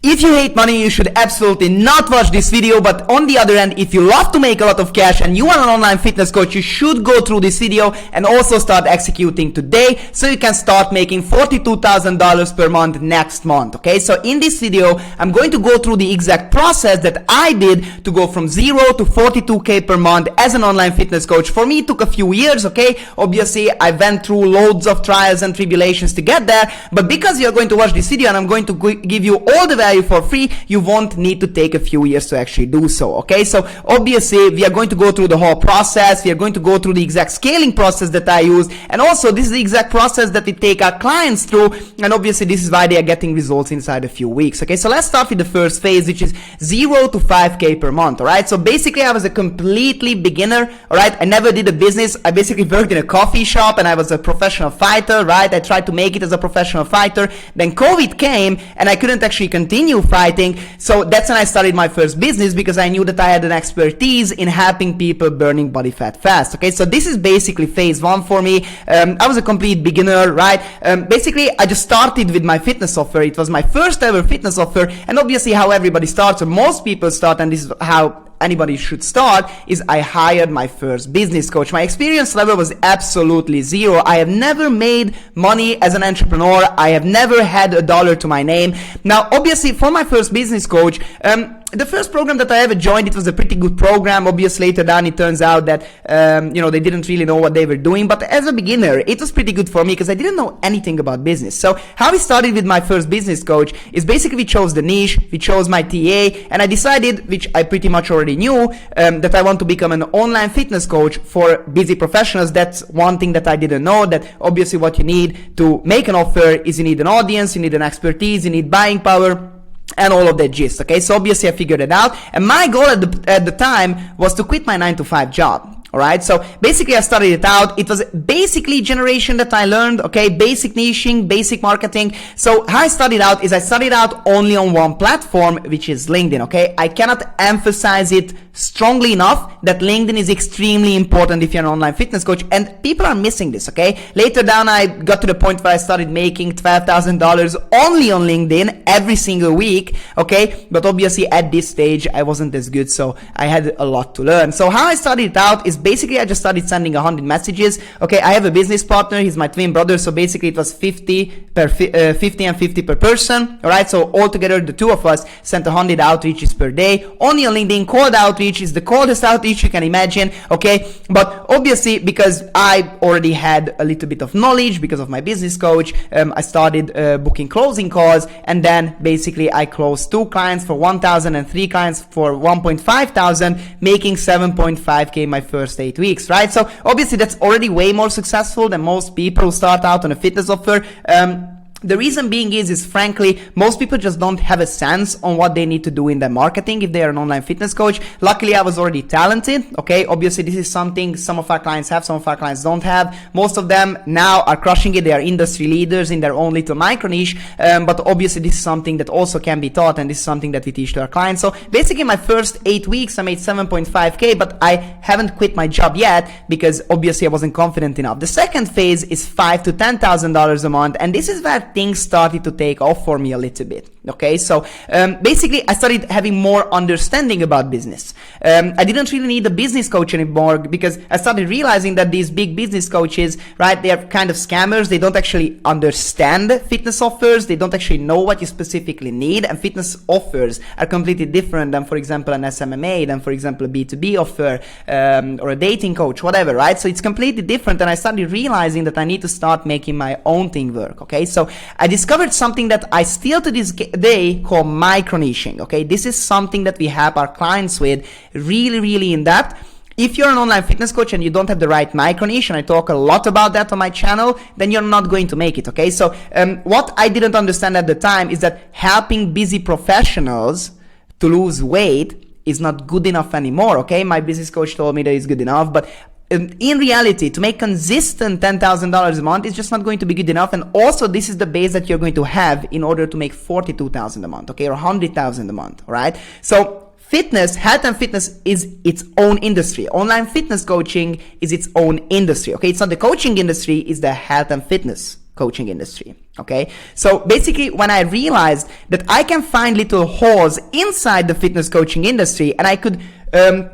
If you hate money, you should absolutely not watch this video, but on the other hand, if you love to make a lot of cash and you are an online fitness coach, you should go through this video and also start executing today so you can start making $42,000 per month next month, okay? So in this video, I'm going to go through the exact process that I did to go from 0 to 42K per month as an online fitness coach. For me, it took a few years, okay? Obviously, I went through loads of trials and tribulations to get there, but because you're going to watch this video and I'm going to give you all the value for free, you won't need to take a few years to actually do so, okay? So obviously we are going to go through the whole process. We are going to go through the exact scaling process that I use, and also this is the exact process that we take our clients through, and obviously this is why they are getting results inside a few weeks, okay? So let's start with the first phase, which is 0 to 5K per month, all right? So basically I was a completely beginner, all right? I never did a business. I basically worked in a coffee shop and I was a professional fighter, right? I tried to make it as a professional fighter. Then COVID came and I couldn't actually continue fighting. So that's when I started my first business, because I knew that I had an expertise in helping people burning body fat fast. Okay, so this is basically phase one for me. I was a complete beginner, right? Basically, I just started with my fitness offer. It was my first ever fitness offer, and obviously how everybody starts, or most people start, and this is how anybody should start, is I hired my first business coach. My experience level was absolutely zero. I have never made money as an entrepreneur. I have never had a dollar to my name. Now, obviously, for my first business coach, the first program that I ever joined, it was a pretty good program. Obviously, later down, it turns out that, they didn't really know what they were doing. But as a beginner, it was pretty good for me because I didn't know anything about business. So how we started with my first business coach is basically we chose the niche, we chose my TA, and I decided, which I pretty much already knew, that I want to become an online fitness coach for busy professionals. That's one thing that I didn't know, that obviously what you need to make an offer is you need an audience, you need an expertise, you need buying power, and all of that gist, okay? So obviously I figured it out, and my goal at the time was to quit my 9-to-5 job. Alright, so basically I started it out. It was basically generation that I learned, okay? Basic niching, basic marketing. So how I started out is I started out only on one platform, which is LinkedIn, okay? I cannot emphasize it strongly enough that LinkedIn is extremely important if you're an online fitness coach, and people are missing this, okay? Later down, I got to the point where I started making $12,000 only on LinkedIn every single week, okay? But obviously at this stage, I wasn't as good, so I had a lot to learn. So how I started it out is basically I just started sending 100 messages, okay? I have a business partner, he's my twin brother, so basically it was 50 and 50 per person, all right? So altogether, the two of us sent 100 outreaches per day, only on LinkedIn. Cold outreach is the coldest outreach you can imagine, okay? But obviously, because I already had a little bit of knowledge because of my business coach, I started booking closing calls, and then basically I closed 2 clients for 1,000 and 3 clients for 1,500, making 7.5K my first 8 weeks, right? So obviously that's already way more successful than most people who start out on a fitness offer. The reason being is frankly, most people just don't have a sense on what they need to do in their marketing if they are an online fitness coach. Luckily, I was already talented, okay? Obviously, this is something some of our clients have, some of our clients don't have. Most of them now are crushing it. They are industry leaders in their own little micro niche. But obviously, this is something that also can be taught, and this is something that we teach to our clients. So basically, my first 8 weeks, I made 7.5K, but I haven't quit my job yet because obviously I wasn't confident enough. The second phase is $5,000 to $10,000 a month, and this is where things started to take off for me a little bit, okay? So basically I started having more understanding about business. I didn't really need a business coach anymore because I started realizing that these big business coaches, right, they are kind of scammers. They don't actually understand fitness offers. They don't actually know what you specifically need, and fitness offers are completely different than, for example, an SMMA, than, for example, a B2B offer, or a dating coach, whatever, right? So it's completely different, and I started realizing that I need to start making my own thing work, okay? So I discovered something that I still to this day call micro niching, okay? This is something that we help our clients with really, really in depth. If you're an online fitness coach and you don't have the right micro niche, and I talk a lot about that on my channel, then you're not going to make it, okay? So what I didn't understand at the time is that helping busy professionals to lose weight is not good enough anymore, okay? My business coach told me that it's good enough, but in reality, to make consistent $10,000 a month is just not going to be good enough. And also, this is the base that you're going to have in order to make $42,000 a month, okay, or $100,000 a month, all right? So fitness, health and fitness is its own industry. Online fitness coaching is its own industry, okay? It's not the coaching industry, it's the health and fitness coaching industry. Okay, so basically when I realized that I can find little holes inside the fitness coaching industry, and I could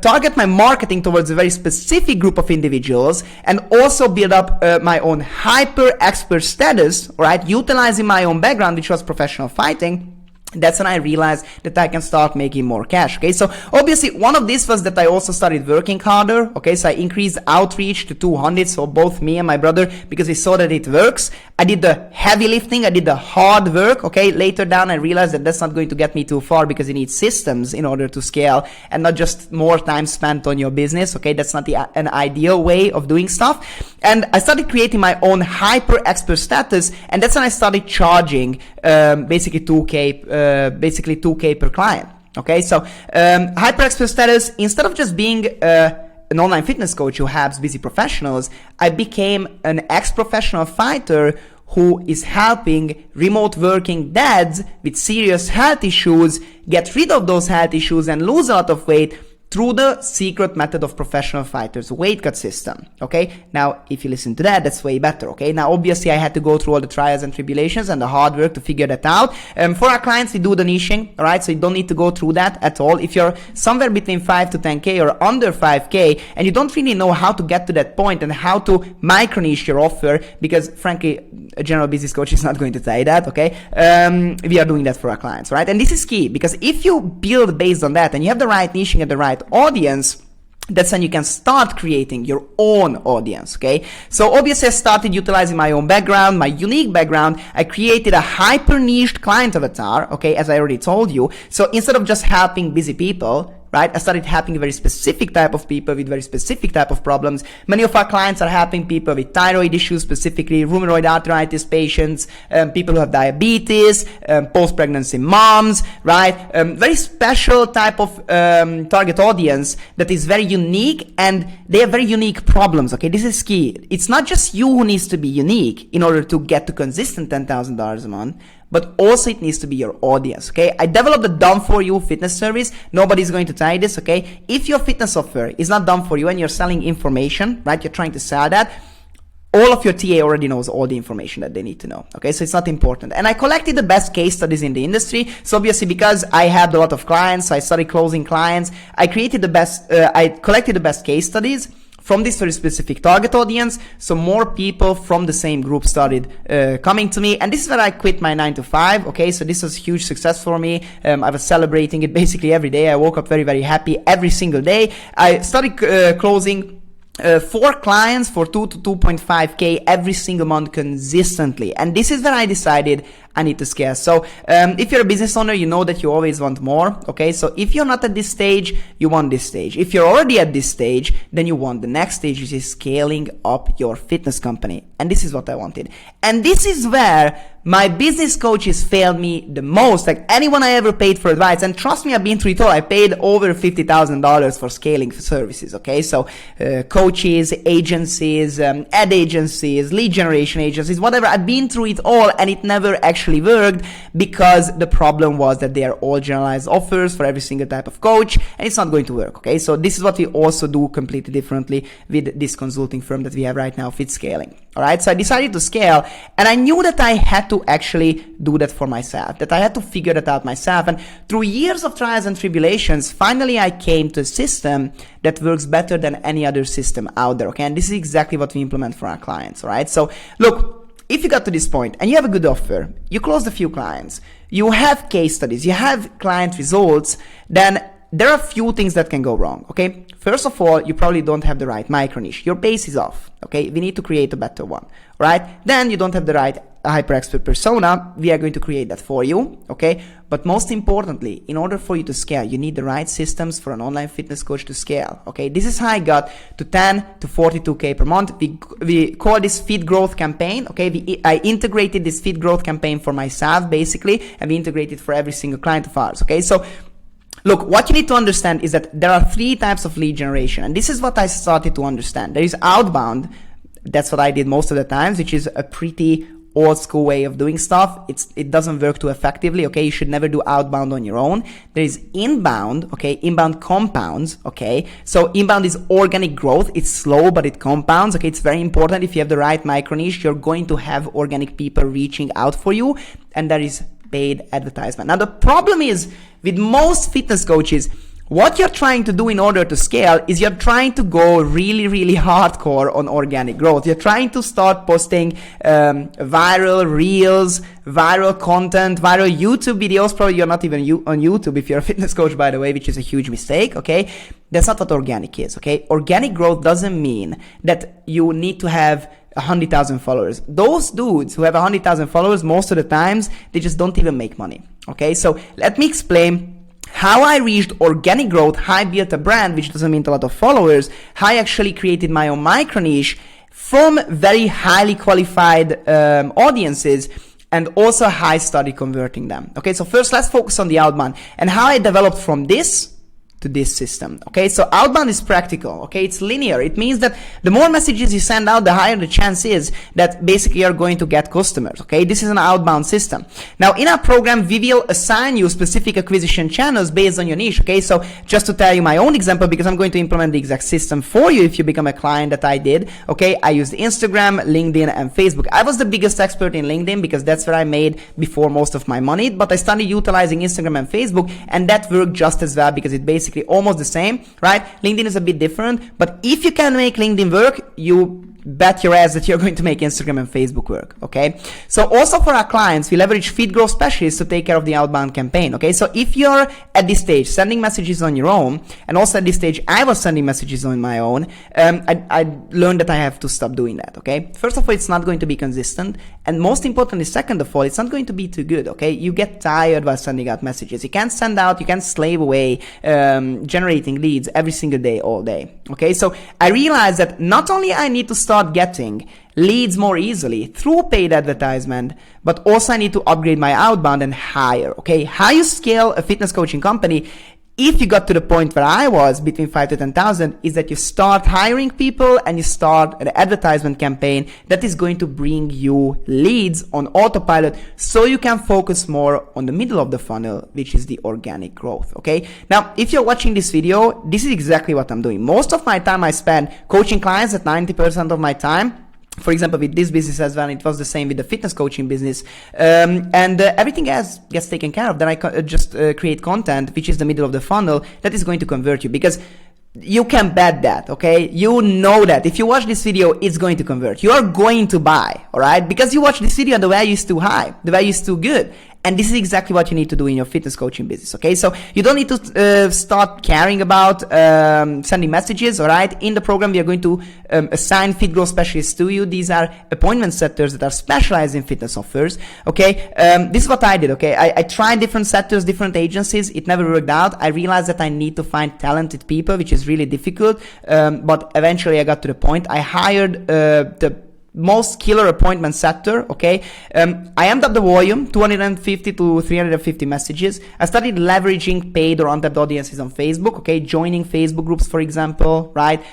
target my marketing towards a very specific group of individuals, and also build up my own hyper expert status, right, utilizing my own background, which was professional fighting, that's when I realized that I can start making more cash. Okay, so obviously one of these was that I also started working harder. Okay, so I increased outreach to 200, so both me and my brother, because we saw that it works. I did the heavy lifting, I did the hard work. Okay, later down I realized that that's not going to get me too far, because you need systems in order to scale, and not just more time spent on your business. Okay, that's not an ideal way of doing stuff. And I started creating my own hyper expert status, and that's when I started charging basically 2K per client. Okay, so hyper expert status, instead of just being an online fitness coach who helps busy professionals, I became an ex-professional fighter who is helping remote working dads with serious health issues get rid of those health issues and lose a lot of weight through the secret method of professional fighters, weight cut system. Okay, now if you listen to that, that's way better. Okay, now obviously I had to go through all the trials and tribulations and the hard work to figure that out. For our clients, we do the niching, all right, so you don't need to go through that at all. If you're somewhere between 5 to 10K or under 5K, and you don't really know how to get to that point and how to micro niche your offer, because frankly, a general business coach is not going to tell you that. Okay, we are doing that for our clients, right? And this is key, because if you build based on that and you have the right niching and the right audience, that's when you can start creating your own audience. Okay, so obviously I started utilizing my own background, my unique background. I created a hyper niched client avatar, okay, as I already told you. So instead of just helping busy people, right, I started helping a very specific type of people with very specific type of problems. Many of our clients are helping people with thyroid issues, specifically rheumatoid arthritis patients, people who have diabetes, post-pregnancy moms, right? Very special type of target audience that is very unique, and they have very unique problems. Okay, this is key. It's not just you who needs to be unique in order to get to consistent $10,000 a month, but also it needs to be your audience. Okay, I developed a done for you fitness service. Nobody's going to tell you this. Okay, if your fitness offer is not done for you and you're selling information, right, you're trying to sell that, all of your TA already knows all the information that they need to know. Okay, so it's not important. And I collected the best case studies in the industry. So obviously, because I had a lot of clients, so I started closing clients. I collected the best case studies from this very specific target audience, so more people from the same group started coming to me, and this is where I quit my 9 to 5. Okay, so this was a huge success for me. I was celebrating it basically every day. I woke up very, very happy every single day. I started closing 4 clients for 2 to 2.5K every single month consistently, and this is where I decided I need to scale. So if you're a business owner, you know that you always want more. Okay, so if you're not at this stage, you want this stage. If you're already at this stage, then you want the next stage, which is scaling up your fitness company. And this is what I wanted. And this is where my business coaches failed me the most. Like anyone I ever paid for advice, and trust me, I've been through it all. I paid over $50,000 for scaling services. Okay, so coaches, agencies, ad agencies, lead generation agencies, whatever. I've been through it all, and it never actually worked, because the problem was that they are all generalized offers for every single type of coach, and it's not going to work. Okay, so this is what we also do completely differently with this consulting firm that we have right now, FitScaling. All right, so I decided to scale, and I knew that I had to actually do that for myself, that I had to figure that out myself. And through years of trials and tribulations, finally I came to a system that works better than any other system out there. Okay, and this is exactly what we implement for our clients. All right, so look, if you got to this point and you have a good offer, you closed a few clients, you have case studies, you have client results, then there are a few things that can go wrong. Okay, first of all, you probably don't have the right micro niche. Your base is off. Okay, we need to create a better one. Right? Then you don't have the right hyper expert persona. We are going to create that for you. Okay, but most importantly, in order for you to scale, you need the right systems for an online fitness coach to scale. Okay, this is how I got to 10 to 42K per month. We call this Fit Growth campaign. Okay, I integrated this Fit Growth campaign for myself basically, and we integrated for every single client of ours. Okay, so look, what you need to understand is that there are 3 types of lead generation, and this is what I started to understand. There is outbound. That's what I did most of the times, which is a pretty old school way of doing stuff. It doesn't work too effectively, okay? You should never do outbound on your own. There is inbound, okay? Inbound compounds, okay? So inbound is organic growth. It's slow, but it compounds, okay? It's very important. If you have the right micro niche, you're going to have organic people reaching out for you, and there is paid advertisement. Now, the problem is with most fitness coaches, what you're trying to do in order to scale is you're trying to go really, really hardcore on organic growth. You're trying to start posting viral reels, viral content, viral YouTube videos. Probably you're not even on YouTube if you're a fitness coach, by the way, which is a huge mistake, okay? That's not what organic is, okay? Organic growth doesn't mean that you need to have 100,000 followers. Those dudes who have 100,000 followers, most of the times, they just don't even make money, okay? So let me explain how I reached organic growth, how I built a brand, which doesn't mean a lot of followers, how I actually created my own micro niche from very highly qualified audiences, and also how I started converting them. Okay, so first let's focus on the outbound and how I developed from this to this system. Okay, so outbound is practical. Okay, it's linear. It means that the more messages you send out, the higher the chance is that basically you're going to get customers. Okay, this is an outbound system. Now in our program, we will assign you specific acquisition channels based on your niche. Okay, so just to tell you my own example, because I'm going to implement the exact system for you if you become a client that I did. Okay, I used Instagram, LinkedIn, and Facebook. I was the biggest expert in LinkedIn because that's where I made before most of my money, but I started utilizing Instagram and Facebook, and that worked just as well because it basically almost the same, right? LinkedIn is a bit different, but if you can make LinkedIn work, you bet your ass that you're going to make Instagram and Facebook work, okay? So also for our clients, we leverage feed growth specialists to take care of the outbound campaign, okay? So if you're at this stage sending messages on your own, and also at this stage I was sending messages on my own, I learned that I have to stop doing that, okay? First of all, it's not going to be consistent, and most importantly, second of all, it's not going to be too good, okay? You get tired while sending out messages. You can't send out, you can't slave away generating leads every single day, all day, okay? So I realized that not only I need to start getting leads more easily through paid advertisement, but also I need to upgrade my outbound and hire, okay? How you scale a fitness coaching company, if you got to the point where I was between 5 to 10,000, is that you start hiring people and you start an advertisement campaign that is going to bring you leads on autopilot so you can focus more on the middle of the funnel, which is the organic growth, okay? Now, if you're watching this video, this is exactly what I'm doing. Most of my time I spend coaching clients at 90% of my time. For example, with this business as well, it was the same with the fitness coaching business. Everything else gets taken care of. Then I just create content, which is the middle of the funnel, that is going to convert you. Because you can bet that, okay? You know that if you watch this video, it's going to convert. You are going to buy, all right? Because you watch this video and the value is too high. The value is too good. And this is exactly what you need to do in your fitness coaching business, okay? So you don't need to start caring about sending messages, all right? In the program, we are going to assign feed growth specialists to you. These are appointment setters that are specialized in fitness offers, okay? This is what I did, okay? I tried different setters, different agencies. It never worked out. I realized that I need to find talented people, which is really difficult. But eventually I got to the point. I hired the most killer appointment setter, okay? I amped up the volume, 250 to 350 messages. I started leveraging paid or untapped audiences on Facebook, okay? Joining Facebook groups, for example, right?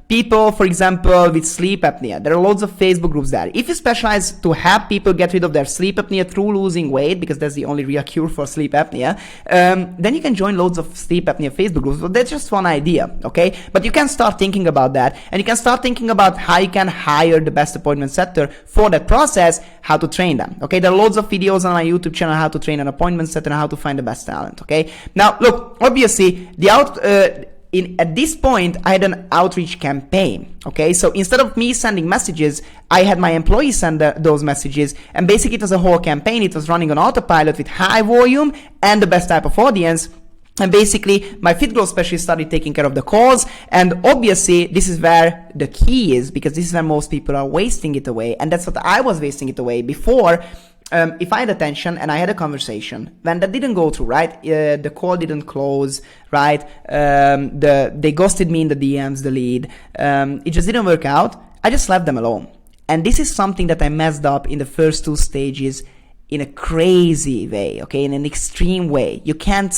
People, for example, with sleep apnea. There are loads of Facebook groups there. If you specialize to help people get rid of their sleep apnea through losing weight, because that's the only real cure for sleep apnea, then you can join loads of sleep apnea Facebook groups. But that's just one idea, okay? But you can start thinking about that, and you can start thinking about how you can hire the best appointment setter for that process, how to train them, okay? There are loads of videos on my YouTube channel how to train an appointment setter and how to find the best talent, okay? Now, look, obviously, at this point, I had an outreach campaign, okay? So instead of me sending messages, I had my employees send those messages, and basically it was a whole campaign. It was running on autopilot with high volume and the best type of audience. And basically, my feed growth specialist started taking care of the calls. And obviously, this is where the key is, because this is where most people are wasting it away. And that's what I was wasting it away before. If I had attention and I had a conversation, when that didn't go through, right? The call didn't close, right? They ghosted me in the DMs, the lead. It just didn't work out. I just left them alone. And this is something that I messed up in the first 2 stages in a crazy way, okay, in an extreme way. You can't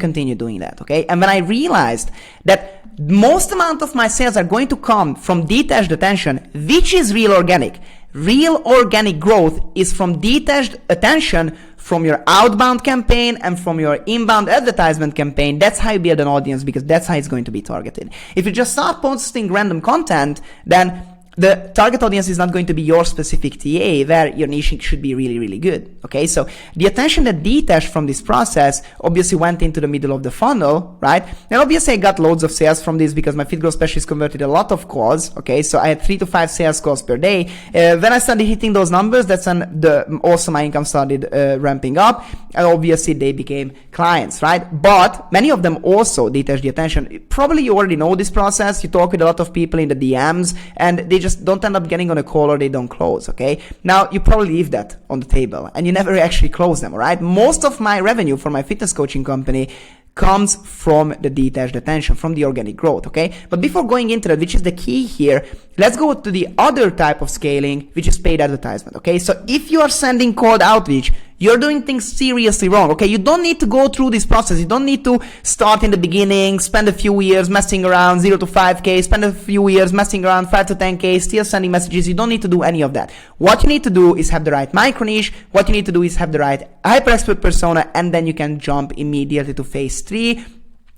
continue doing that, okay? And when I realized that most amount of my sales are going to come from detached attention, which is real organic. Real organic growth is from detached attention from your outbound campaign and from your inbound advertisement campaign. That's how you build an audience, because that's how it's going to be targeted. If you just start posting random content, then the target audience is not going to be your specific TA, where your niche should be really, really good. Okay, so the attention that detached from this process obviously went into the middle of the funnel, right? And obviously I got loads of sales from this because my Fit Growth Specialist converted a lot of calls. Okay, so I had 3 to 5 sales calls per day. When I started hitting those numbers, that's when also my income started ramping up, and obviously they became clients, right? But many of them also detached the attention. Probably you already know this process. You talk with a lot of people in the DMs, and they just don't end up getting on a call, or they don't close. Okay, now you probably leave that on the table and you never actually close them. All right, most of my revenue for my fitness coaching company comes from the detached attention, from the organic growth. Okay, but before going into that, which is the key here, let's go to the other type of scaling, which is paid advertisement. Okay, so if you are sending cold outreach, you're doing things seriously wrong. Okay, you don't need to go through this process. You don't need to start in the beginning, spend a few years messing around 0 to 5K, spend a few years messing around 5 to 10K, still sending messages. You don't need to do any of that. What you need to do is have the right micro niche. What you need to do is have the right hyper expert persona, and then you can jump immediately to phase 3,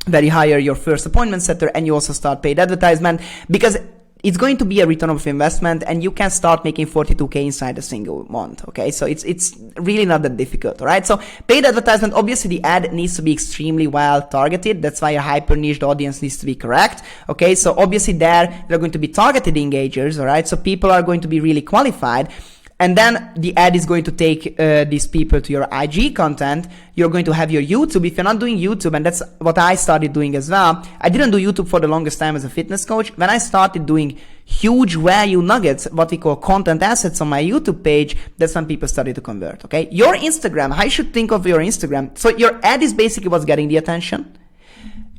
where you hire your first appointment setter and you also start paid advertisement, because it's going to be a return of investment, and you can start making 42K inside a single month. Okay, so it's really not that difficult. All right, so paid advertisement, obviously the ad needs to be extremely well targeted. That's why your hyper niched audience needs to be correct. Okay, so obviously they're going to be targeted engagers. All right, so people are going to be really qualified. And then the ad is going to take these people to your IG content. You're going to have your YouTube. If you're not doing YouTube, and that's what I started doing as well. I didn't do YouTube for the longest time as a fitness coach. When I started doing huge value nuggets, what we call content assets on my YouTube page, that's when people started to convert. Okay, your Instagram, how you should think of your Instagram. So your ad is basically what's getting the attention.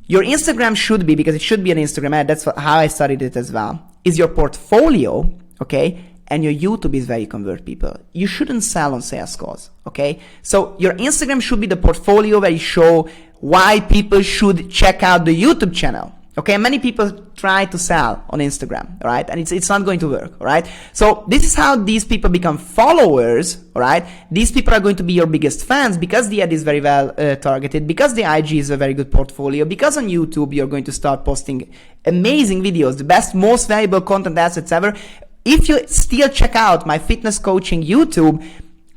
Your Instagram should be, because it should be an Instagram ad, that's how I studied it as well, is your portfolio. Okay, and your YouTube is where you convert people. You shouldn't sell on sales calls, okay? So your Instagram should be the portfolio where you show why people should check out the YouTube channel, okay? Many people try to sell on Instagram, all right? And it's not going to work, all right? So this is how these people become followers, all right? These people are going to be your biggest fans because the ad is very well targeted, because the IG is a very good portfolio, because on YouTube you're going to start posting amazing videos, the best, most valuable content assets ever. If you still check out my fitness coaching YouTube,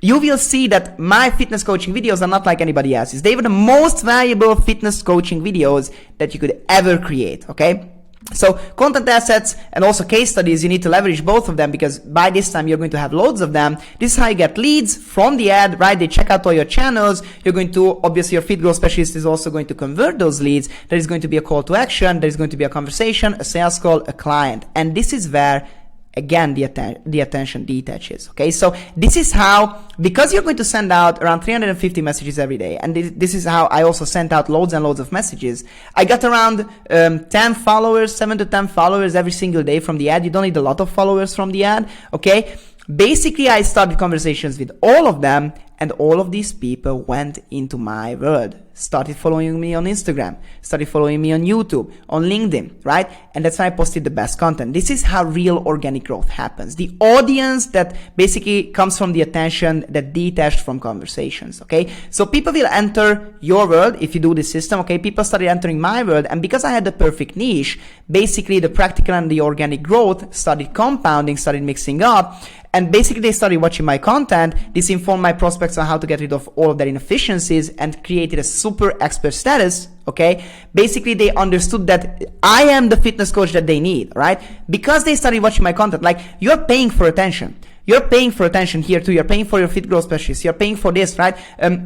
you will see that my fitness coaching videos are not like anybody else's. They were the most valuable fitness coaching videos that you could ever create, okay? So content assets and also case studies, you need to leverage both of them, because by this time you're going to have loads of them. This is how you get leads from the ad, right? They check out all your channels. You're going to, obviously your Fit Growth Specialist is also going to convert those leads. There is going to be a call to action. There is going to be a conversation, a sales call, a client. And this is where, again, the attention detaches. Okay, so this is how, because you're going to send out around 350 messages every day, and this is how I also sent out loads and loads of messages. I got around 10 followers, 7 to 10 followers every single day from the ad. You don't need a lot of followers from the ad. Okay, basically I started conversations with all of them, and all of these people went into my world, started following me on Instagram, started following me on YouTube, on LinkedIn, right? And that's why I posted the best content. This is how real organic growth happens. The audience that basically comes from the attention that detached from conversations, okay? So people will enter your world if you do this system, okay? People started entering my world, and because I had the perfect niche, basically the practical and the organic growth started compounding, started mixing up, and basically they started watching my content. This informed my prospects on how to get rid of all of their inefficiencies and created a super expert status, okay? Basically they understood that I am the fitness coach that they need, right? Because they started watching my content. Like, you're paying for attention. You're paying for attention here too. You're paying for your Fit Growth Specialist. You're paying for this, right?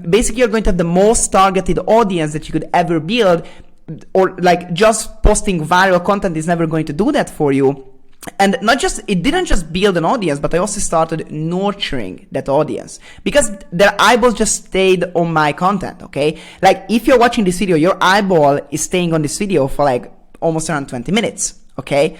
Basically you're going to have the most targeted audience that you could ever build, or like just posting viral content is never going to do that for you. And not just, it didn't just build an audience, but I also started nurturing that audience, because their eyeballs just stayed on my content, okay? Like, if you're watching this video, your eyeball is staying on this video for like almost around 20 minutes, okay?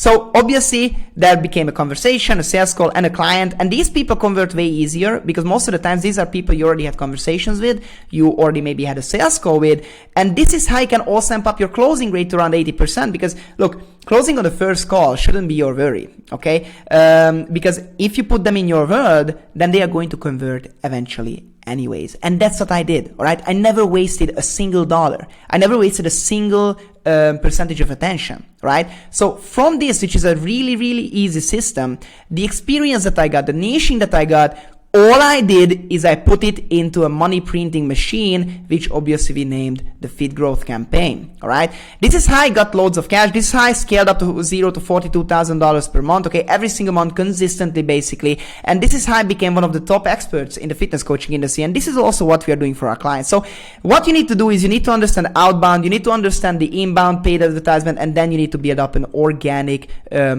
So obviously there became a conversation, a sales call, and a client, and these people convert way easier because most of the times these are people you already had conversations with, you already maybe had a sales call with, and this is how you can also amp up your closing rate to around 80%, because look, closing on the first call shouldn't be your worry, okay? Because if you put them in your world, then they are going to convert eventually anyways. And that's what I did, all right? I never wasted a single dollar. I never wasted a single percentage of attention, right? So from this, which is a really, really easy system, the experience that I got, the niching that I got, all I did is I put it into a money printing machine, which obviously we named the Fit Growth Campaign. All right. This is how I got loads of cash. This is how I scaled up to $0 to $42,000 per month. Okay. Every single month consistently, basically. And this is how I became one of the top experts in the fitness coaching industry. And this is also what we are doing for our clients. So what you need to do is you need to understand outbound. You need to understand the inbound paid advertisement. And then you need to build up an organic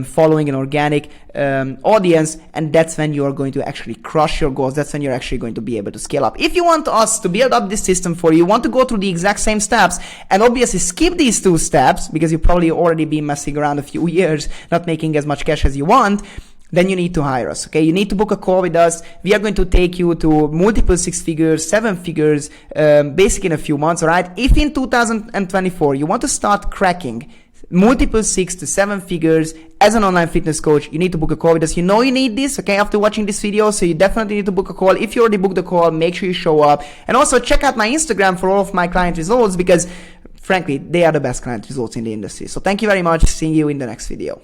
following, an organic audience. And that's when you are going to actually crush your goals. That's when you're actually going to be able to scale up. If you want us to build up this system for you, you want to go through the exact same steps and obviously skip these 2 steps because you've probably already been messing around a few years, not making as much cash as you want, then you need to hire us, okay? You need to book a call with us. We are going to take you to multiple 6 figures, 7 figures, basically in a few months, all right? If in 2024 you want to start cracking multiple 6 to 7 figures as an online fitness coach, you need to book a call with us. You know you need this, okay, after watching this video, so you definitely need to book a call. If you already booked the call, make sure you show up. And also check out my Instagram for all of my client results because frankly, they are the best client results in the industry. So thank you very much. Seeing you in the next video.